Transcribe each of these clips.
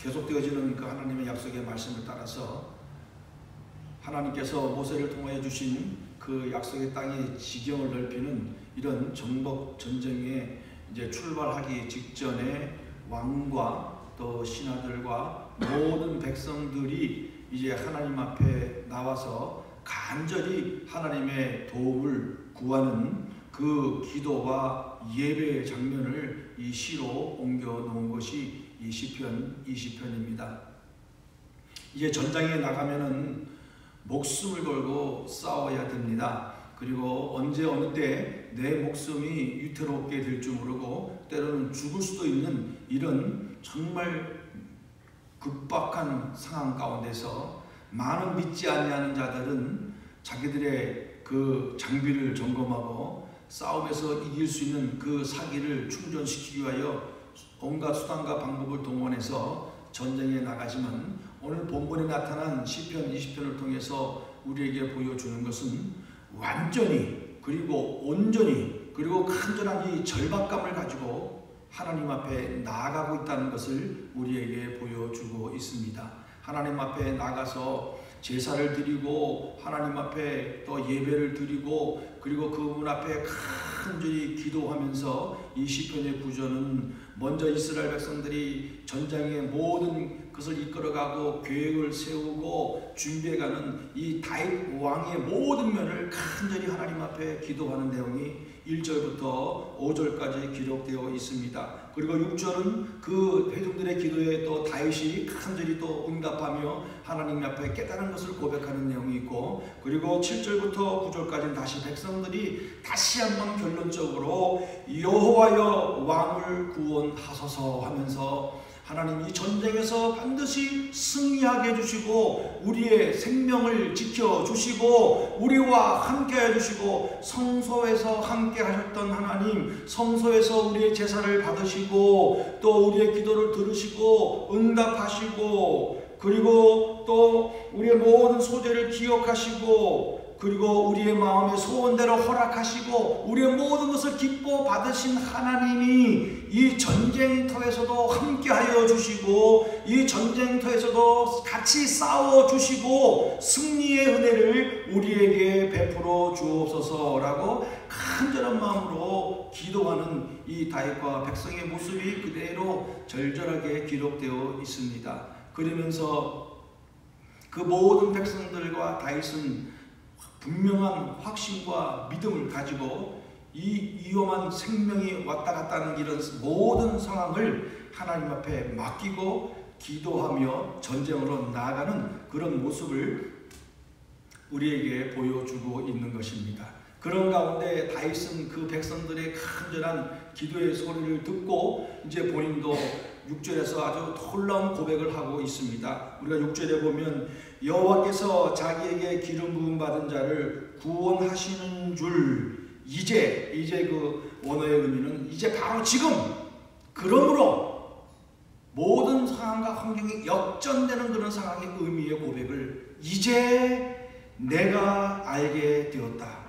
계속되어지는 그 하나님의 약속의 말씀을 따라서 하나님께서 모세를 통하여 주신 그 약속의 땅의 지경을 넓히는 이런 정복 전쟁에 이제 출발하기 직전에 왕과 또 신하들과 모든 백성들이 이제 하나님 앞에 나와서 간절히 하나님의 도움을 구하는 그 기도와 예배의 장면을 이 시로 옮겨 놓은 것이 이 시편 20편입니다. 이제 전장에 나가면은 목숨을 걸고 싸워야 됩니다. 그리고 언제 어느 때 내 목숨이 위태롭게 될 줄 모르고 때로는 죽을 수도 있는 이런 정말 급박한 상황 가운데서 많은 믿지 아니하는 자들은 자기들의 그 장비를 점검하고 싸움에서 이길 수 있는 그 사기를 충전시키기 위하여 온갖 수단과 방법을 동원해서 전쟁에 나가지만 오늘 본문에 나타난 시편 20편을 통해서 우리에게 보여주는 것은 완전히 그리고 온전히 그리고 간절한 이 절박감을 가지고 하나님 앞에 나아가고 있다는 것을 우리에게 보여주고 있습니다. 하나님 앞에 나가서 제사를 드리고 하나님 앞에 또 예배를 드리고 그리고 그분 앞에 간절히 기도하면서 이 시편의 구절은 먼저 이스라엘 백성들이 전장의 모든 것을 이끌어가고 계획을 세우고 준비해가는 이 다윗 왕의 모든 면을 간절히 하나님 앞에 기도하는 내용이 1절부터 5절까지 기록되어 있습니다. 그리고 6절은 그 회중들의 기도에 또 다윗이 간절히 또 응답하며 하나님 앞에 깨달은 것을 고백하는 내용이 있고 그리고 7절부터 9절까지는 다시 백성들이 다시 한번 결론적으로 여호와여 왕을 구원하소서 하면서 하나님이 전쟁에서 반드시 승리하게 해주시고 우리의 생명을 지켜주시고 우리와 함께 해주시고 성소에서 함께 하셨던 하나님 성소에서 우리의 제사를 받으시고 또 우리의 기도를 들으시고 응답하시고 그리고 또 우리의 모든 소재를 기억하시고 그리고 우리의 마음의 소원대로 허락하시고 우리의 모든 것을 기뻐 받으신 하나님이 이 전쟁터에서도 함께하여 주시고 이 전쟁터에서도 같이 싸워 주시고 승리의 은혜를 우리에게 베풀어 주옵소서라고 간절한 마음으로 기도하는 이 다윗과 백성의 모습이 그대로 절절하게 기록되어 있습니다. 그러면서 그 모든 백성들과 다윗은 분명한 확신과 믿음을 가지고 이 위험한 생명이 왔다 갔다 하는 이런 모든 상황을 하나님 앞에 맡기고 기도하며 전쟁으로 나아가는 그런 모습을 우리에게 보여주고 있는 것입니다. 그런 가운데 다윗은 그 백성들의 간절한 기도의 소리를 듣고 이제 본인도 6절에서 아주 놀라운 고백을 하고 있습니다. 우리가 6절에 보면 여호와께서 자기에게 기름 부음 받은 자를 구원하시는 줄 이제 그 원어의 의미는 이제 바로 지금 그러므로 모든 상황과 환경이 역전되는 그런 상황의 의미의 고백을 이제 내가 알게 되었다.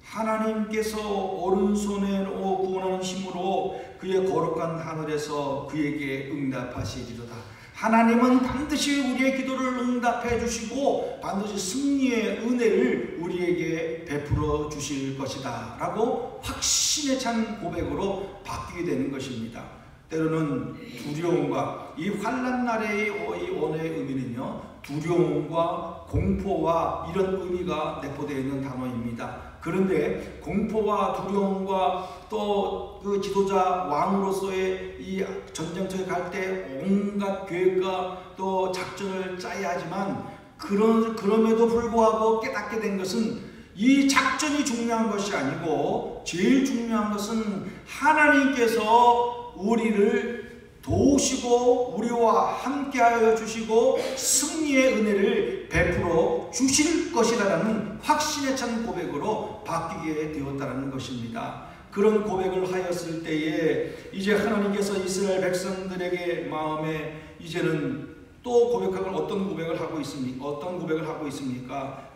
하나님께서 오른손에 놓고 구원하는 힘으로 그의 거룩한 하늘에서 그에게 응답하시리로다. 하나님은 반드시 우리의 기도를 응답해 주시고 반드시 승리의 은혜를 우리에게 베풀어 주실 것이다 라고 확신에 찬 고백으로 바뀌게 되는 것입니다. 때로는 두려움과 이 환난 날의 이 언어의 의미는요 두려움과 공포와 이런 의미가 내포되어 있는 단어입니다. 그런데 공포와 두려움과 또 그 지도자 왕으로서의 이 전쟁터에 갈 때 온갖 계획과 또 작전을 짜야 하지만 그럼에도 불구하고 깨닫게 된 것은 이 작전이 중요한 것이 아니고 제일 중요한 것은 하나님께서 우리를 도우시고 우리와 함께하여 주시고 승리의 은혜를 베풀어 주실 것이라는 확신에 찬 고백으로 바뀌게 되었다는 것입니다. 그런 고백을 하였을 때에 이제 하나님께서 이스라엘 백성들에게 마음에 이제는 또 고백하면 어떤 고백을 하고 있습니까?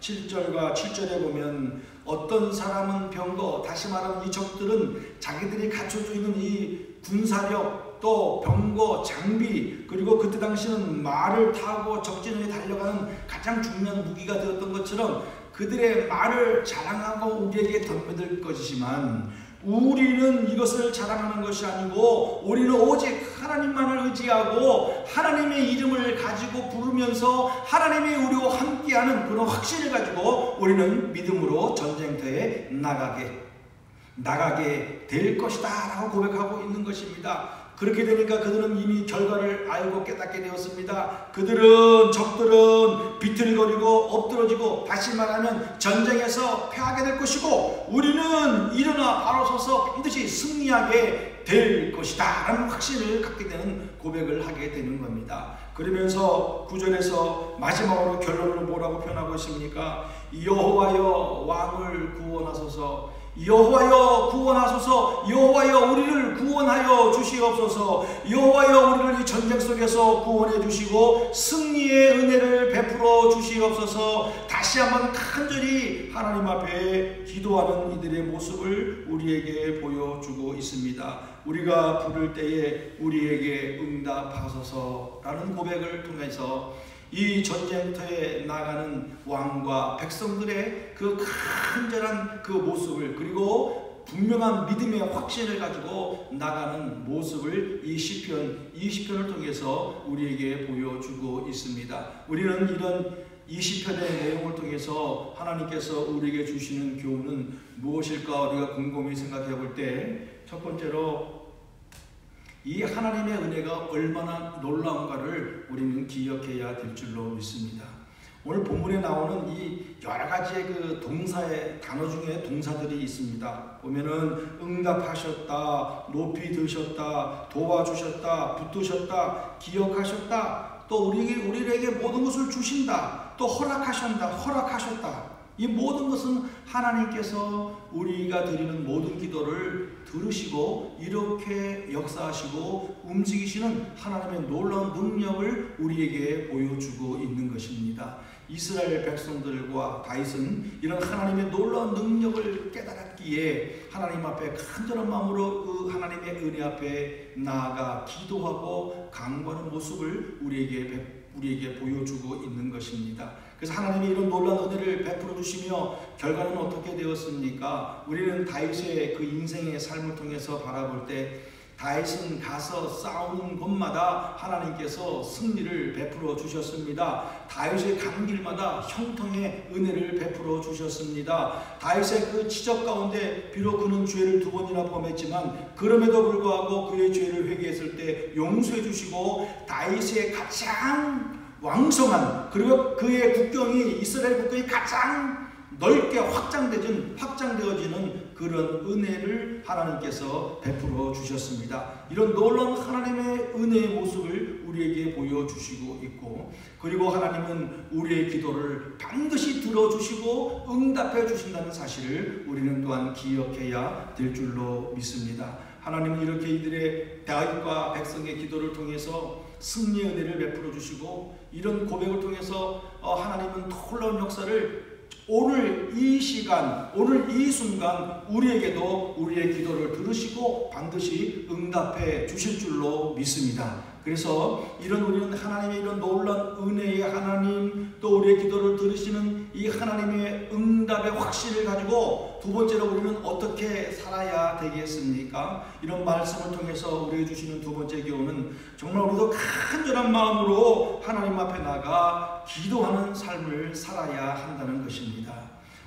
7절과 7절에 보면 어떤 사람은 병거, 다시 말하면 이 적들은 자기들이 갖춰져 있는 이 군사력 또 병거, 장비, 그리고 그때 당시는 말을 타고 적진에 달려가는 가장 중요한 무기가 되었던 것처럼 그들의 말을 자랑하고 우리에게 덤벼들 것이지만 우리는 이것을 자랑하는 것이 아니고 우리는 오직 하나님만을 의지하고 하나님의 이름을 가지고 부르면서 하나님이 우리와 함께하는 그런 확신을 가지고 우리는 믿음으로 전쟁터에 나가게 될 것이다 라고 고백하고 있는 것입니다. 그렇게 되니까 그들은 이미 결과를 알고 깨닫게 되었습니다. 적들은 비틀거리고 엎드러지고, 다시 말하면 전쟁에서 패하게 될 것이고 우리는 일어나 바로 서서 반드시 승리하게 될 것이다 라는 확신을 갖게 되는 고백을 하게 되는 겁니다. 그러면서 9절에서 마지막으로 결론을 뭐라고 표현하고 있습니까? 여호와여 왕을 구원하소서, 여호와여 구원하소서, 여호와여 우리를 구원하여 주시옵소서, 여호와여 우리를 이 전쟁 속에서 구원해 주시고 승리의 은혜를 베풀어 주시옵소서. 다시 한번 간절히 하나님 앞에 기도하는 이들의 모습을 우리에게 보여주고 있습니다. 우리가 부를 때에 우리에게 응답하소서라는 고백을 통해서 이 전쟁터에 나가는 왕과 백성들의 그 간절한 그 모습을, 그리고 분명한 믿음의 확신을 가지고 나가는 모습을 이 시편 20편을 통해서 우리에게 보여주고 있습니다. 우리는 이런 이 시편의 내용을 통해서 하나님께서 우리에게 주시는 교훈은 무엇일까 우리가 곰곰이 생각해 볼 때, 첫 번째로 이 하나님의 은혜가 얼마나 놀라운가를 우리는 기억해야 될 줄로 믿습니다. 오늘 본문에 나오는 이 여러 가지의 그 동사의 단어 중에 동사들이 있습니다. 보면은 응답하셨다, 높이 드셨다, 도와주셨다, 붙드셨다, 기억하셨다, 또 우리에게 모든 것을 주신다, 또 허락하셨다. 이 모든 것은 하나님께서 우리가 드리는 모든 기도를 들으시고 이렇게 역사하시고 움직이시는 하나님의 놀라운 능력을 우리에게 보여주고 있는 것입니다. 이스라엘 백성들과 다윗은 이런 하나님의 놀라운 능력을 깨달았기에 하나님 앞에 간절한 마음으로 그 하나님의 은혜 앞에 나아가 기도하고 간구하는 모습을 우리에게 보여주고 있는 것입니다. 그래서 하나님이 이런 놀라운 은혜를 베풀어 주시며 결과는 어떻게 되었습니까? 우리는 다윗의 그 인생의 삶을 통해서 바라볼 때 다윗은 가서 싸우는 곳마다 하나님께서 승리를 베풀어 주셨습니다. 다윗의 간 길마다 형통의 은혜를 베풀어 주셨습니다. 다윗의 그 지적 가운데 비록 그는 죄를 2번이나 범했지만 그럼에도 불구하고 그의 죄를 회개했을 때 용서해 주시고 다윗의 가장 왕성한, 그리고 그의 국경이 이스라엘 국경이 가장 넓게 확장되어지는 그런 은혜를 하나님께서 베풀어 주셨습니다. 이런 놀라운 하나님의 은혜의 모습을 우리에게 보여주시고 있고, 그리고 하나님은 우리의 기도를 반드시 들어주시고 응답해 주신다는 사실을 우리는 또한 기억해야 될 줄로 믿습니다. 하나님은 이렇게 이들의 다윗과 백성의 기도를 통해서 승리의 은혜를 베풀어 주시고, 이런 고백을 통해서 하나님은 놀라운 역사를 오늘 이 시간, 오늘 이 순간 우리에게도 우리의 기도를 들으시고 반드시 응답해 주실 줄로 믿습니다. 그래서 우리는 하나님의 이런 놀라운 은혜의 하나님, 또 우리의 기도를 들으시는 이 하나님의 응답의 확신을 가지고 두 번째로 우리는 어떻게 살아야 되겠습니까? 이런 말씀을 통해서 우리에게 주시는 두 번째 교훈은 정말 우리도 간절한 마음으로 하나님 앞에 나가 기도하는 삶을 살아야 한다는 것입니다.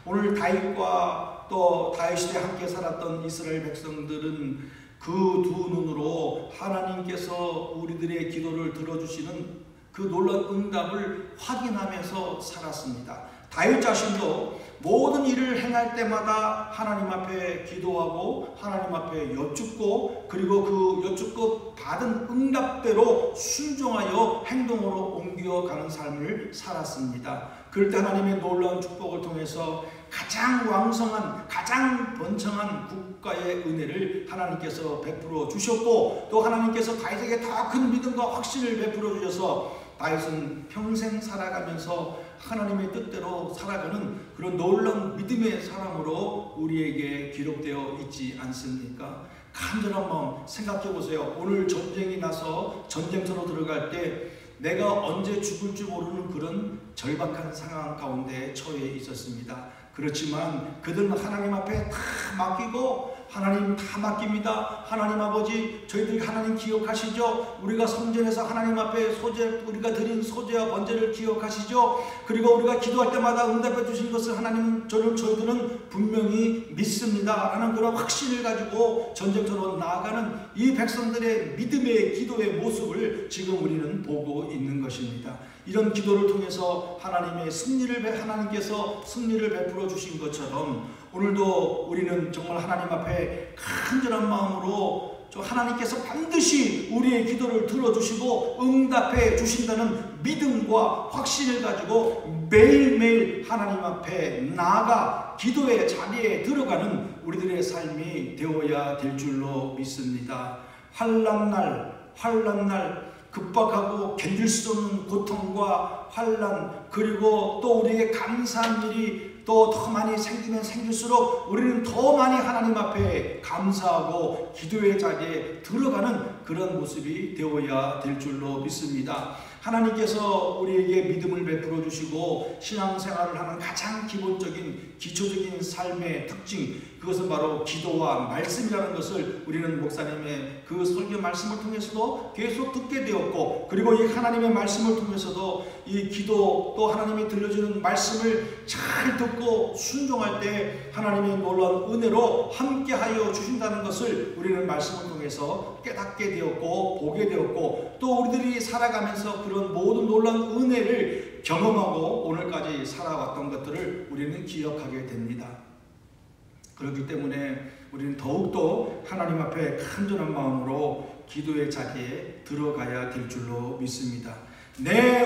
오늘 다윗과 또 다윗 시대에 함께 살았던 이스라엘 백성들은 그 두 눈으로 하나님께서 우리들의 기도를 들어주시는 그 놀라운 응답을 확인하면서 살았습니다. 다윗 자신도 모든 일을 행할 때마다 하나님 앞에 기도하고 하나님 앞에 여쭙고, 그리고 그 여쭙고 받은 응답대로 순종하여 행동으로 옮겨가는 삶을 살았습니다. 그럴 때 하나님의 놀라운 축복을 통해서 가장 왕성한, 가장 번창한 국가의 은혜를 하나님께서 베풀어 주셨고, 또 하나님께서 다윗에게 더 큰 믿음과 확신을 베풀어 주셔서 다윗은 평생 살아가면서 하나님의 뜻대로 살아가는 그런 놀라운 믿음의 사람으로 우리에게 기록되어 있지 않습니까? 간절한 마음 생각해 보세요. 오늘 전쟁이 나서 전쟁터로 들어갈 때 내가 언제 죽을지 모르는 그런 절박한 상황 가운데 처해 있었습니다. 그렇지만 그들은 하나님 앞에 다 맡기고, 하나님 다 맡깁니다. 하나님 아버지, 저희들 하나님 기억하시죠? 우리가 성전에서 하나님 앞에 우리가 드린 소제와 번제를 기억하시죠? 그리고 우리가 기도할 때마다 응답해 주신 것을 하나님, 저희들은 분명히 믿습니다 라는 그런 확신을 가지고 전쟁터로 나아가는 이 백성들의 믿음의 기도의 모습을 지금 우리는 보고 있는 것입니다. 이런 기도를 통해서 하나님께서 승리를 베풀어 주신 것처럼 오늘도 우리는 정말 하나님 앞에 간절한 마음으로 하나님께서 반드시 우리의 기도를 들어주시고 응답해 주신다는 믿음과 확신을 가지고 매일매일 하나님 앞에 나아가 기도의 자리에 들어가는 우리들의 삶이 되어야 될 줄로 믿습니다. 환난날 급박하고 견딜 수 없는 고통과 환난, 그리고 또 우리에게 감사한 일이 또 더 많이 생기면 생길수록 우리는 더 많이 하나님 앞에 감사하고 기도의 자리에 들어가는 그런 모습이 되어야 될 줄로 믿습니다. 하나님께서 우리에게 믿음을 베풀어 주시고 신앙생활을 하는 가장 기본적인 기초적인 삶의 특징, 그것은 바로 기도와 말씀이라는 것을 우리는 목사님의 그 설교 말씀을 통해서도 계속 듣게 되었고, 그리고 이 하나님의 말씀을 통해서도 이 기도 또 하나님이 들려주는 말씀을 잘 듣고 순종할 때 하나님의 놀라운 은혜로 함께하여 주신다는 것을 우리는 말씀을 통해서 깨닫게 되었고 보게 되었고, 또 우리들이 살아가면서 그런 모든 놀라운 은혜를 경험하고 오늘까지 살아왔던 것들을 우리는 기억하게 됩니다. 그렇기 때문에 우리는 더욱더 하나님 앞에 간절한 마음으로 기도의 자리에 들어가야 될 줄로 믿습니다.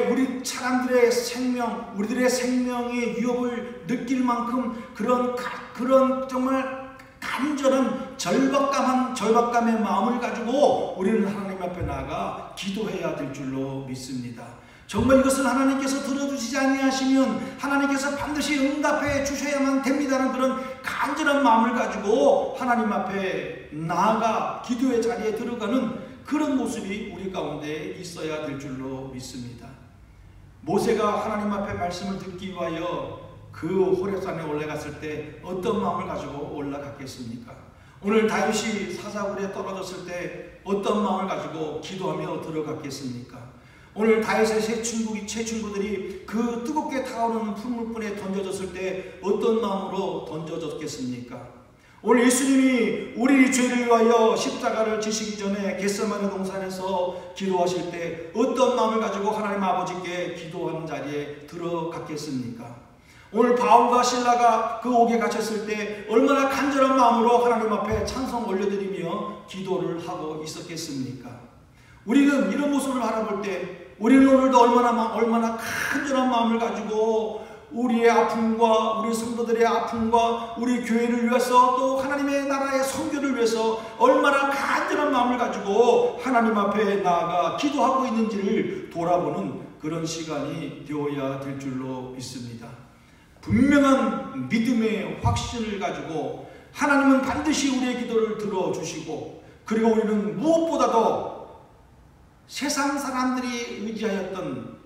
우리 사람들의 생명, 우리들의 생명의 위협을 느낄 만큼 그런 정말 간절한 절박감의 마음을 가지고 우리는 하나님 앞에 나아가 기도해야 될 줄로 믿습니다. 정말 이것을 하나님께서 들어주시지 아니하시면 하나님께서 반드시 응답해 주셔야만 됩니다는 그런 간절한 마음을 가지고 하나님 앞에 나아가 기도의 자리에 들어가는 그런 모습이 우리 가운데 있어야 될 줄로 믿습니다. 모세가 하나님 앞에 말씀을 듣기 위하여 그 호렙산에 올라갔을 때 어떤 마음을 가지고 올라갔겠습니까? 오늘 다윗이 사사굴에 떨어졌을 때 어떤 마음을 가지고 기도하며 들어갔겠습니까? 오늘 다윗의 세 친구들이 그 뜨겁게 타오르는 풀물불에 던져졌을 때 어떤 마음으로 던져졌겠습니까? 오늘 예수님이 우리 죄를 위하여 십자가를 지시기 전에 겟세마네 동산에서 기도하실 때 어떤 마음을 가지고 하나님 아버지께 기도하는 자리에 들어갔겠습니까? 오늘 바울과 신라가 그 옥에 갇혔을 때 얼마나 간절한 마음으로 하나님 앞에 찬송 올려드리며 기도를 하고 있었겠습니까? 우리는 이런 모습을 바라볼 때 우리는 오늘도 얼마나 간절한 마음을 가지고 우리의 아픔과 우리 성도들의 아픔과 우리 교회를 위해서 또 하나님의 나라의 선교를 위해서 얼마나 간절한 마음을 가지고 하나님 앞에 나아가 기도하고 있는지를 돌아보는 그런 시간이 되어야 될 줄로 믿습니다. 분명한 믿음의 확신을 가지고 하나님은 반드시 우리의 기도를 들어주시고, 그리고 우리는 무엇보다도 세상 사람들이 의지하였던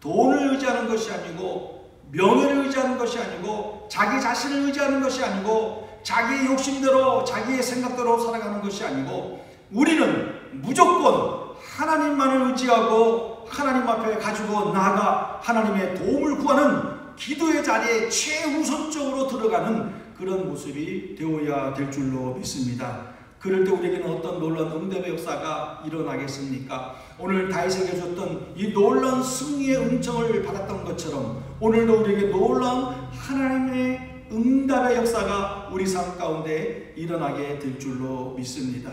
돈을 의지하는 것이 아니고, 명예를 의지하는 것이 아니고, 자기 자신을 의지하는 것이 아니고, 자기의 욕심대로 자기의 생각대로 살아가는 것이 아니고, 우리는 무조건 하나님만을 의지하고 하나님 앞에 가지고 나아가 하나님의 도움을 구하는 기도의 자리에 최우선적으로 들어가는 그런 모습이 되어야 될 줄로 믿습니다. 그럴 때 우리에게는 어떤 놀라운 응답의 역사가 일어나겠습니까? 오늘 다윗에게 줬던 이 놀라운 승리의 음성을 받았던 것처럼 오늘도 우리에게 놀라운 하나님의 응답의 역사가 우리 삶 가운데 일어나게 될 줄로 믿습니다.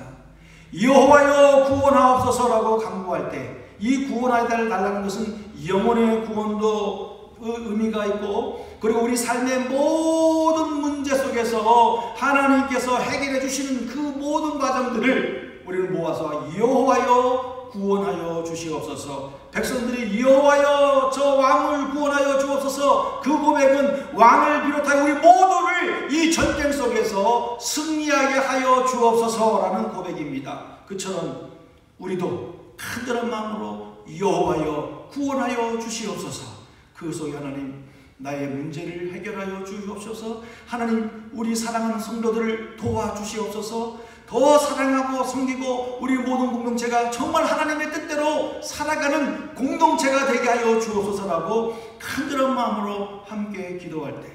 여호와여 구원하옵소서라고 간구할 때 이 구원하여 달라는 것은 영혼의 구원도 의미가 있고, 그리고 우리 삶의 모든 문제 속에서 하나님께서 해결해 주시는 그 모든 과정들을 우리는 모아서 여호와여 구원하여 주시옵소서. 백성들이 여호와여 저 왕을 구원하여 주옵소서. 그 고백은 왕을 비롯하여 우리 모두를 이 전쟁 속에서 승리하게 하여 주옵소서라는 고백입니다. 그처럼 우리도 간절한 마음으로 여호와여 구원하여 주시옵소서. 그 속에 하나님 나의 문제를 해결하여 주시옵소서. 하나님 우리 사랑하는 성도들을 도와주시옵소서. 더 사랑하고 섬기고 우리 모든 공동체가 정말 하나님의 뜻대로 살아가는 공동체가 되게 하여 주옵소서라고 간절한 마음으로 함께 기도할 때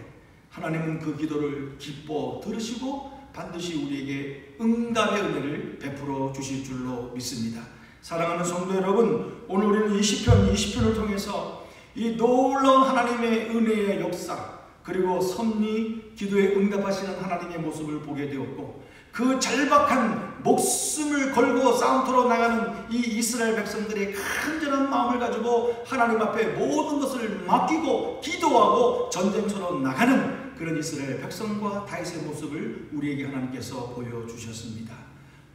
하나님은 그 기도를 기뻐 들으시고 반드시 우리에게 응답의 은혜를 베풀어 주실 줄로 믿습니다. 사랑하는 성도 여러분, 오늘 우리는 이 시편 20편을 통해서 이 놀라운 하나님의 은혜의 역사, 그리고 섭리, 기도에 응답하시는 하나님의 모습을 보게 되었고, 그 절박한 목숨을 걸고 싸움터로 나가는 이 이스라엘 백성들의 간절한 마음을 가지고 하나님 앞에 모든 것을 맡기고 기도하고 전쟁터로 나가는 그런 이스라엘 백성과 다윗의 모습을 우리에게 하나님께서 보여주셨습니다.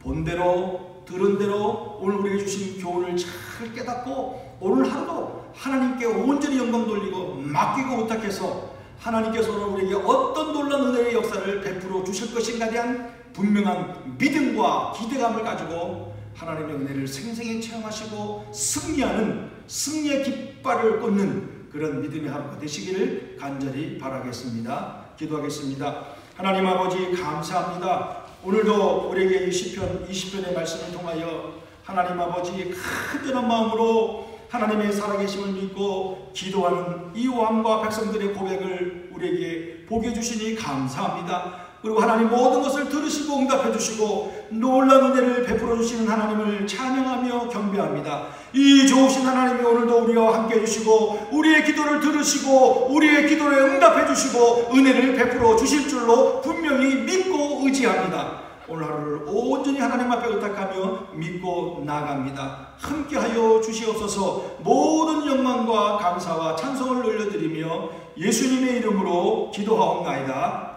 본대로 들은 대로 오늘 우리에게 주신 교훈을 잘 깨닫고 오늘 하루도 하나님께 온전히 영광 돌리고 맡기고 의탁해서 하나님께서 오늘 우리에게 어떤 놀라운 은혜의 역사를 베풀어 주실 것인가에 대한 분명한 믿음과 기대감을 가지고 하나님의 은혜를 생생히 체험하시고 승리하는 승리의 깃발을 꽂는 그런 믿음의 하루가 되시기를 간절히 바라겠습니다. 기도하겠습니다. 하나님 아버지 감사합니다. 오늘도 우리에게 이 시편 20편의 말씀을 통하여 하나님 아버지 간절한 마음으로 하나님의 살아계심을 믿고 기도하는 이 왕과 백성들의 고백을 우리에게 보게 해주시니 감사합니다. 그리고 하나님 모든 것을 들으시고 응답해 주시고 놀라운 은혜를 베풀어 주시는 하나님을 찬양하며 경배합니다. 이 좋으신 하나님이 오늘도 우리와 함께 해주시고 우리의 기도를 들으시고 우리의 기도에 응답해 주시고 은혜를 베풀어 주실 줄로 분명히 믿고 의지합니다. 오늘 하루를 온전히 하나님 앞에 의탁하며 믿고 나아갑니다. 함께하여 주시옵소서. 모든 영광과 감사와 찬송을 올려드리며 예수님의 이름으로 기도하옵나이다.